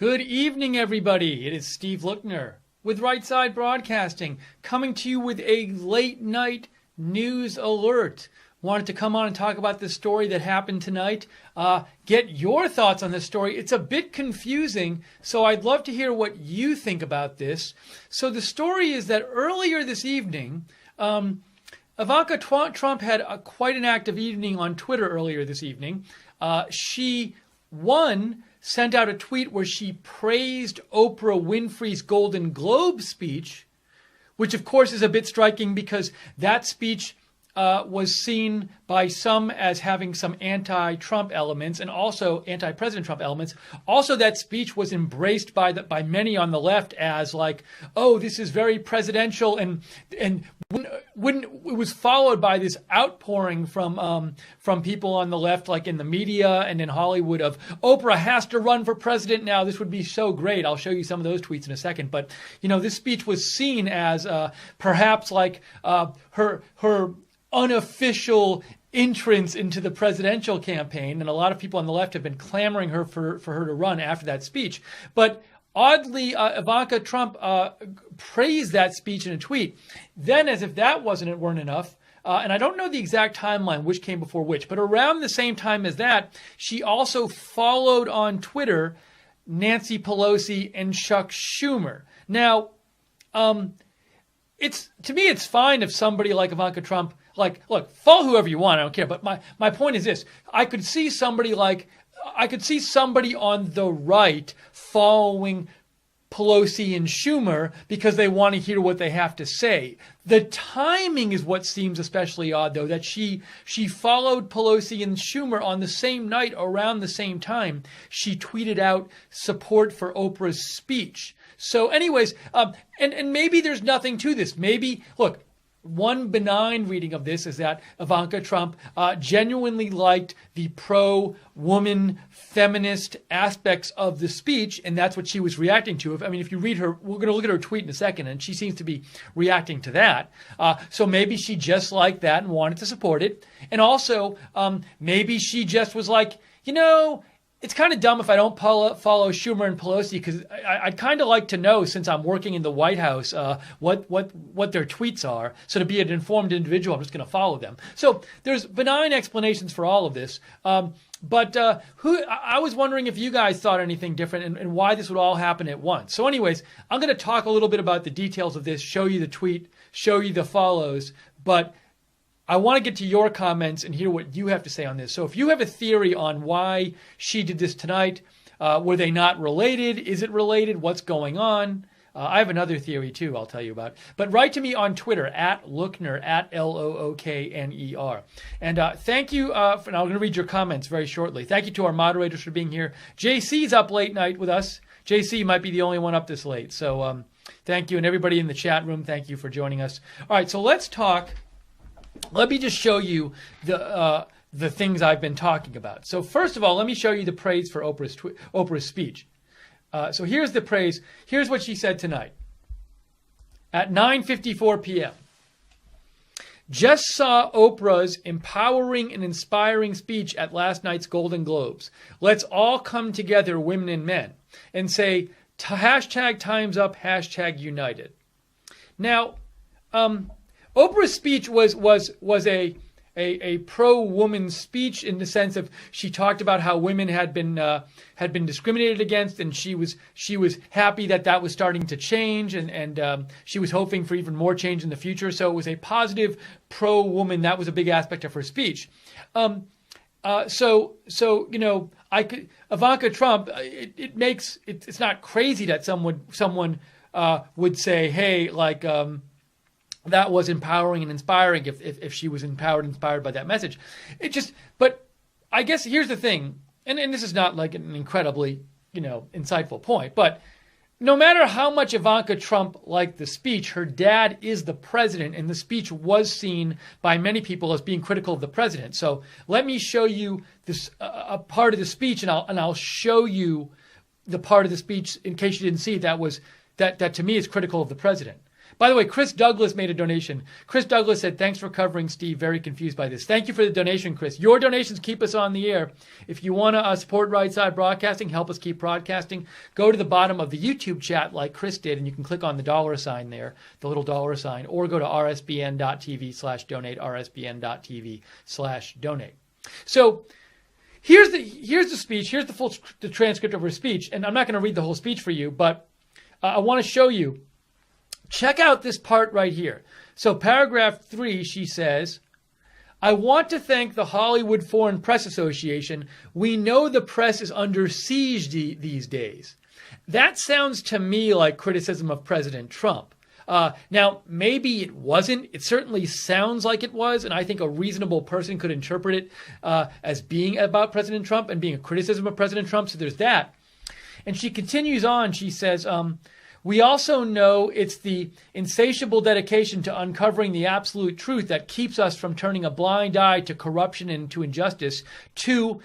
Good evening, everybody. It is Steve Lookner with Right Side Broadcasting, coming to you with a late night news alert. Wanted to come on and talk about this story that happened tonight. Get your thoughts on this story. It's a bit confusing, so I'd love to hear what you think about this. So the story is that earlier this evening, Ivanka Trump had quite an active evening on Twitter earlier this evening. She sent out a tweet where she praised Oprah Winfrey's Golden Globe speech, which of course is a bit striking because that speech was seen by some as having some anti-Trump elements and also anti-President Trump elements. Also, that speech was embraced by many on the left as like, oh, this is very presidential, and when it was followed by this outpouring from people on the left, like in the media and in Hollywood, of Oprah has to run for president now. This would be so great. I'll show you some of those tweets in a second. But this speech was seen as perhaps like her unofficial entrance into the presidential campaign, and a lot of people on the left have been clamoring for her to run after that speech. But oddly, Ivanka Trump praised that speech in a tweet. Then, as if that weren't enough, and I don't know the exact timeline, which came before which, but around the same time as that, she also followed on Twitter Nancy Pelosi and Chuck Schumer. Now, to me, it's fine if somebody like Ivanka Trump, look, follow whoever you want, I don't care. But my point is this: I could see somebody on the right following Pelosi and Schumer because they want to hear what they have to say. The timing is what seems especially odd, though, that she followed Pelosi and Schumer on the same night, around the same time. She tweeted out support for Oprah's speech. So anyways, and maybe there's nothing to this. Maybe, look, one benign reading of this is that Ivanka Trump genuinely liked the pro-woman feminist aspects of the speech, and that's what she was reacting to. If you read her, we're going to look at her tweet in a second, and she seems to be reacting to that. So maybe she just liked that and wanted to support it. And also, maybe she just was like, it's kind of dumb if I don't follow Schumer and Pelosi, because I'd kind of like to know, since I'm working in the White House, what their tweets are. So to be an informed individual, I'm just going to follow them. So there's benign explanations for all of this. But I was wondering if you guys thought anything different and why this would all happen at once. So anyways, I'm going to talk a little bit about the details of this, show you the tweet, show you the follows, but I want to get to your comments and hear what you have to say on this. So if you have a theory on why she did this tonight, were they not related? Is it related? What's going on? I have another theory too I'll tell you about. But write to me on Twitter, @Lookner, @LOOKNER. And thank you, and I'm going to read your comments very shortly. Thank you to our moderators for being here. JC's up late night with us. JC might be the only one up this late. So thank you. And everybody in the chat room, thank you for joining us. All right, so let's talk. Let me just show you the things I've been talking about. So first of all, let me show you the praise for Oprah's speech. So here's the praise. Here's what she said tonight at 9:54 p.m. Just saw Oprah's empowering and inspiring speech at last night's Golden Globes. Let's all come together, women and men, and say #time's up, #united. Now, Oprah's speech was a pro-woman speech in the sense of she talked about how women had been discriminated against, and she was happy that was starting to change, and she was hoping for even more change in the future. So it was a positive pro-woman. That was a big aspect of her speech. Ivanka Trump, it's not crazy that someone would say, hey, like, that was empowering and inspiring if she was empowered and inspired by that message. But I guess here's the thing, and this is not like an incredibly, insightful point, but no matter how much Ivanka Trump liked the speech, her dad is the president, and the speech was seen by many people as being critical of the president. So let me show you this a part of the speech, and I'll show you the part of the speech in case you didn't see that to me is critical of the president. By the way, Chris Douglas made a donation. Chris Douglas said, thanks for covering Steve. Very confused by this. Thank you for the donation, Chris. Your donations keep us on the air. If you want to support Right Side Broadcasting, help us keep broadcasting, go to the bottom of the YouTube chat like Chris did, and you can click on the dollar sign there, the little dollar sign, or go to rsbn.tv/donate, rsbn.tv/donate. So here's the speech. Here's the transcript of her speech, and I'm not going to read the whole speech for you, but I want to show you. Check out this part right here. So paragraph 3, she says, I want to thank the Hollywood Foreign Press Association. We know the press is under siege these days. That sounds to me like criticism of President Trump. Now, maybe it wasn't. It certainly sounds like it was, and I think a reasonable person could interpret it as being about President Trump and being a criticism of President Trump. So there's that. And she continues on. She says, we also know it's the insatiable dedication to uncovering the absolute truth that keeps us from turning a blind eye to corruption and to injustice, to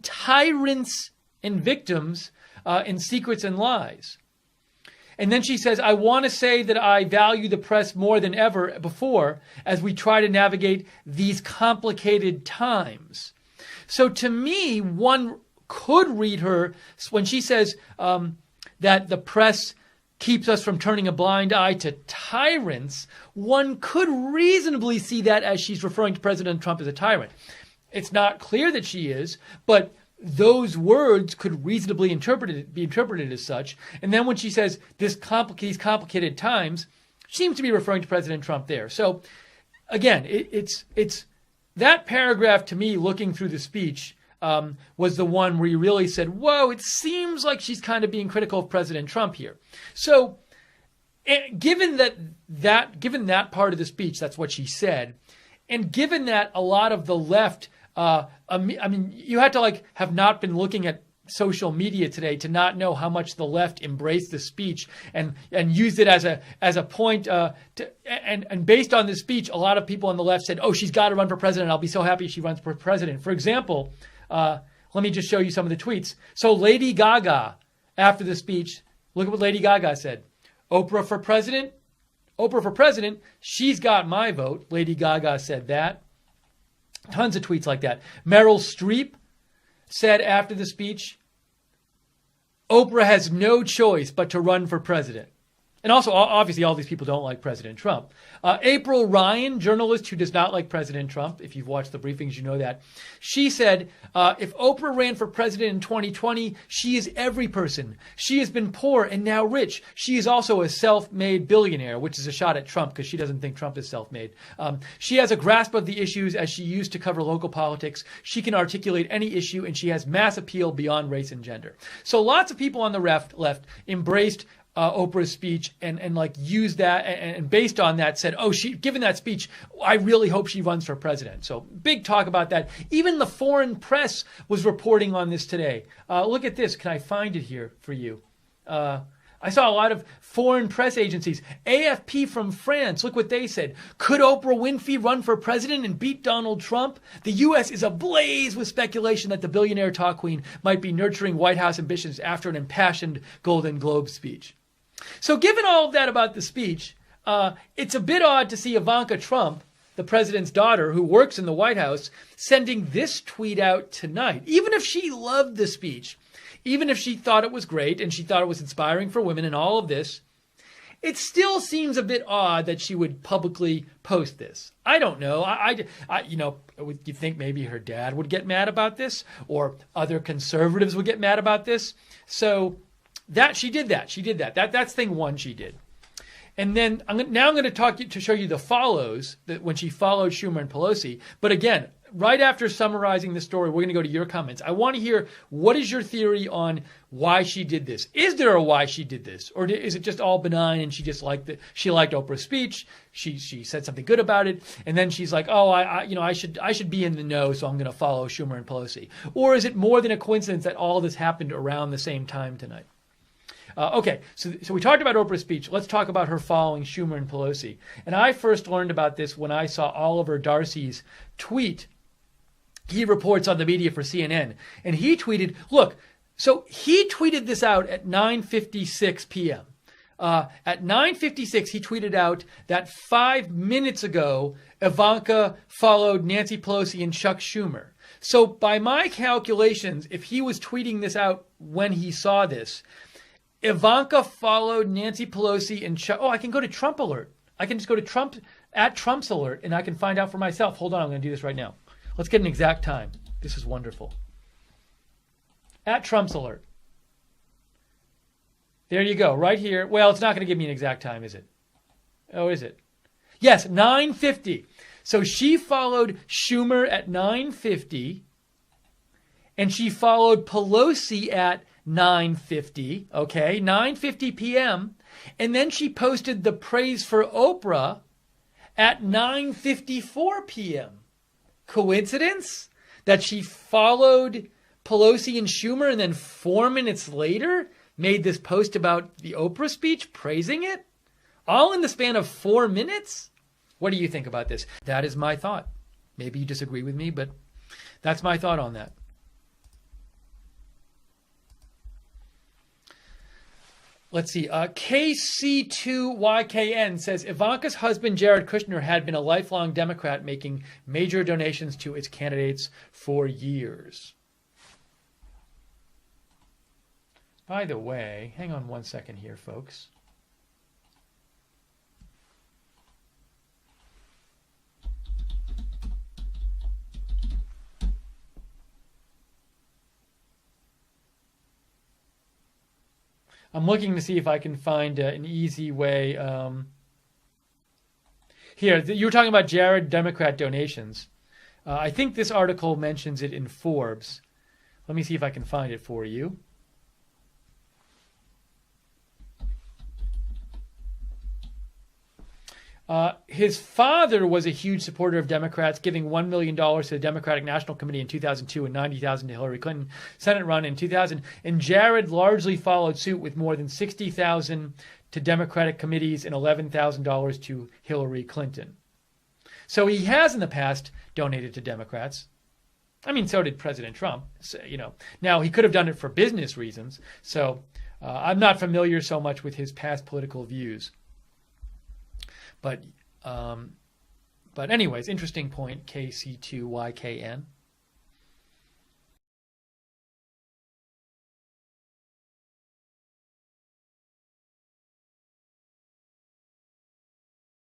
tyrants and victims in secrets and lies. And then she says, I want to say that I value the press more than ever before as we try to navigate these complicated times. So to me, one could read her when she says that the press keeps us from turning a blind eye to tyrants, one could reasonably see that as she's referring to President Trump as a tyrant. It's not clear that she is, but those words could reasonably be interpreted as such. And then when she says these complicated times, she seems to be referring to President Trump there. So again, it's that paragraph to me, looking through the speech, was the one where you really said, whoa, it seems like she's kind of being critical of President Trump here. So given that part of the speech, that's what she said, and given that a lot of the left, I mean, you had to have not been looking at social media today to not know how much the left embraced the speech and used it as a point and based on the speech, a lot of people on the left said, oh, she's got to run for president. I'll be so happy she runs for president. For example, let me just show you some of the tweets. So Lady Gaga, after the speech, look at what Lady Gaga said. Oprah for president? Oprah for president? She's got my vote. Lady Gaga said that. Tons of tweets like that. Meryl Streep said after the speech, Oprah has no choice but to run for president. And also, obviously, all these people don't like President Trump. April Ryan, journalist who does not like President Trump, if you've watched the briefings, you know that. She said, if Oprah ran for president in 2020, she is every person. She has been poor and now rich. She is also a self-made billionaire, which is a shot at Trump because she doesn't think Trump is self-made. She has a grasp of the issues as she used to cover local politics. She can articulate any issue, and she has mass appeal beyond race and gender. So lots of people on the left embraced Oprah's speech and used that and based on that said, oh, given that speech, I really hope she runs for president. So big talk about that. Even the foreign press was reporting on this today. Look at this. Can I find it here for you? I saw a lot of foreign press agencies. AFP from France, look what they said. Could Oprah Winfrey run for president and beat Donald Trump? The U.S. is ablaze with speculation that the billionaire talk queen might be nurturing White House ambitions after an impassioned Golden Globe speech. So given all of that about the speech, it's a bit odd to see Ivanka Trump, the president's daughter who works in the White House, sending this tweet out tonight. Even if she loved the speech, even if she thought it was great and she thought it was inspiring for women and all of this, it still seems a bit odd that she would publicly post this. I don't know. You think maybe her dad would get mad about this or other conservatives would get mad about this. So she did that. That's thing one she did. And then I'm going to show you the follows that when she followed Schumer and Pelosi. But again, right after summarizing the story, we're going to go to your comments. I want to hear, what is your theory on why she did this? Is there a why she did this? Or is it just all benign and she liked Oprah's speech? She said something good about it. And then she's like, oh, I should be in the know, so I'm going to follow Schumer and Pelosi. Or is it more than a coincidence that all this happened around the same time tonight? Okay, so we talked about Oprah's speech. Let's talk about her following Schumer and Pelosi. And I first learned about this when I saw Oliver Darcy's tweet. He reports on the media for CNN. And he tweeted, look, so he tweeted this out at 9:56 p.m. At 9:56, he tweeted out that 5 minutes ago, Ivanka followed Nancy Pelosi and Chuck Schumer. So by my calculations, if he was tweeting this out when he saw this, Ivanka followed Nancy Pelosi and Chuck. Oh, I can go to Trump Alert. I can just go to Trump at Trump's Alert, and I can find out for myself. Hold on, I'm going to do this right now. Let's get an exact time. This is wonderful. At Trump's Alert. There you go, right here. Well, it's not going to give me an exact time, is it? Oh, is it? Yes, 9:50. So she followed Schumer at 9:50, and she followed Pelosi at 9:50, okay, 9:50 p.m., and then she posted the praise for Oprah at 9:54 p.m. Coincidence that she followed Pelosi and Schumer and then 4 minutes later made this post about the Oprah speech, praising it? All in the span of 4 minutes? What do you think about this? That is my thought. Maybe you disagree with me, but that's my thought on that. Let's see. KC2YKN says, Ivanka's husband, Jared Kushner, had been a lifelong Democrat, making major donations to its candidates for years. By the way, hang on one second here, folks. I'm looking to see if I can find an easy way. Here, you were talking about Jared Democrat donations. I think this article mentions it in Forbes. Let me see if I can find it for you. His father was a huge supporter of Democrats, giving $1 million to the Democratic National Committee in 2002 and $90,000 to Hillary Clinton Senate run in 2000. And Jared largely followed suit with more than $60,000 to Democratic committees and $11,000 to Hillary Clinton. So he has in the past donated to Democrats. I mean, so did President Trump. So, now he could have done it for business reasons. So I'm not familiar so much with his past political views. But anyways, interesting point, KC2YKN.